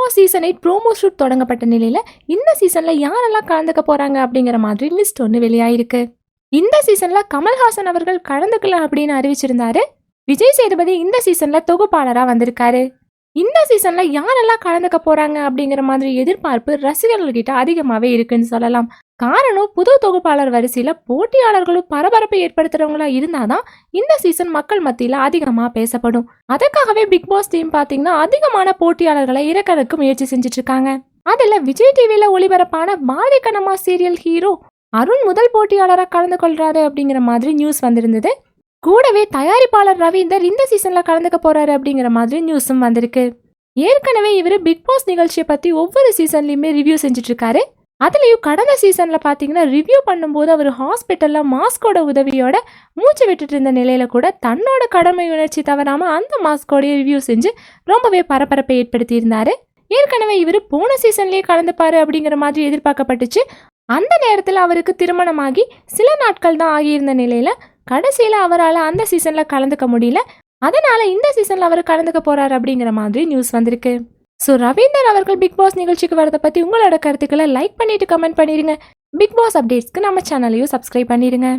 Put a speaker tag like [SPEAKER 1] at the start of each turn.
[SPEAKER 1] Boss season 8 promo shoot தொடங்கப்பட்ட நிலையில இந்த சீசன்ல யாரெல்லாம் கலந்துக்க போறாங்க அப்படிங்கிற மாதிரி லிஸ்ட் ஒன்று வெளியாயிருக்கு. இந்த சீசன்ல கமல்ஹாசன் அவர்கள் கலந்துக்கலாம் அப்படின்னு அறிவிச்சிருந்தாரு. விஜய் சேதுபதி இந்த சீசன்ல தொகுப்பாளரா வந்திருக்காரு. இந்த சீசன்ல யாரெல்லாம் கலந்துக்க போறாங்க அப்படிங்கிற மாதிரி எதிர்பார்ப்பு ரசிகர்கள்கிட்ட அதிகமாவே இருக்குன்னு சொல்லலாம். காரணம், புது தொகுப்பாளர் வரிசையில போட்டியாளர்களும் பரபரப்பை ஏற்படுத்துறவங்களா இருந்தாதான் இந்த சீசன் மக்கள் மத்தியில அதிகமா பேசப்படும். அதற்காகவே பிக் பாஸ் டீம் பாத்தீங்கன்னா அதிகமான போட்டியாளர்களை இறக்கிறதுக்கு முயற்சி செஞ்சுட்டு இருக்காங்க. அதுல விஜய் டிவில ஒளிபரப்பான பாரதிகண்ணம்மா சீரியல் ஹீரோ அருண் முதல் போட்டியாளராக கலந்து கொள்றாரு அப்படிங்கிற மாதிரி நியூஸ் வந்திருந்தது. கூடவே தயாரிப்பாளர் ரவீந்தர் இந்த சீசன்ல கலந்துக்க போறாரு அப்படிங்கிற மாதிரி நியூஸும் வந்திருக்கு. ஏற்கனவே இவர் பிக் பாஸ் நிகழ்ச்சியை பத்தி ஒவ்வொரு சீசன்லயுமே ரிவ்யூ செஞ்சுட்டு இருக்காரு. அதுலயும் கடந்த சீசன்ல பாத்தீங்கன்னா ரிவ்யூ பண்ணும்போது அவர் ஹாஸ்பிட்டல்ல மாஸ்கோட உதவியோட மூச்சு விட்டுட்டு இருந்த நிலையில கூட தன்னோட கடமை உணர்ச்சி தவறாம அந்த மாஸ்கோடைய ரிவ்யூ செஞ்சு ரொம்பவே பரபரப்பை ஏற்படுத்தி இருந்தாரு. ஏற்கனவே இவர் போன சீசன்லயே கலந்துப்பாரு அப்படிங்கிற மாதிரி எதிர்பார்க்கப்பட்டுச்சு. அந்த நேரத்துல அவருக்கு திருமணமாகி சில நாட்கள் தான் ஆகியிருந்த நிலையில கடைசியில அவரால் அந்த சீசன்ல கலந்துக்க முடியல. அதனால இந்த சீசன்ல அவர் கலந்துக்க போறாரு அப்படிங்கிற மாதிரி நியூஸ் வந்திருக்கு. ஸோ ரவீந்தர் அவர்கள் பிக் பாஸ் நிகழ்ச்சிக்கு வரதை பத்தி உங்களோட கருத்துக்களை லைக் பண்ணிட்டு கமெண்ட் பண்ணிருங்க. பிக் பாஸ் அப்டேட்ஸ்க்கு நம்ம சேனலையும் சப்ஸ்கிரைப் பண்ணிருங்க.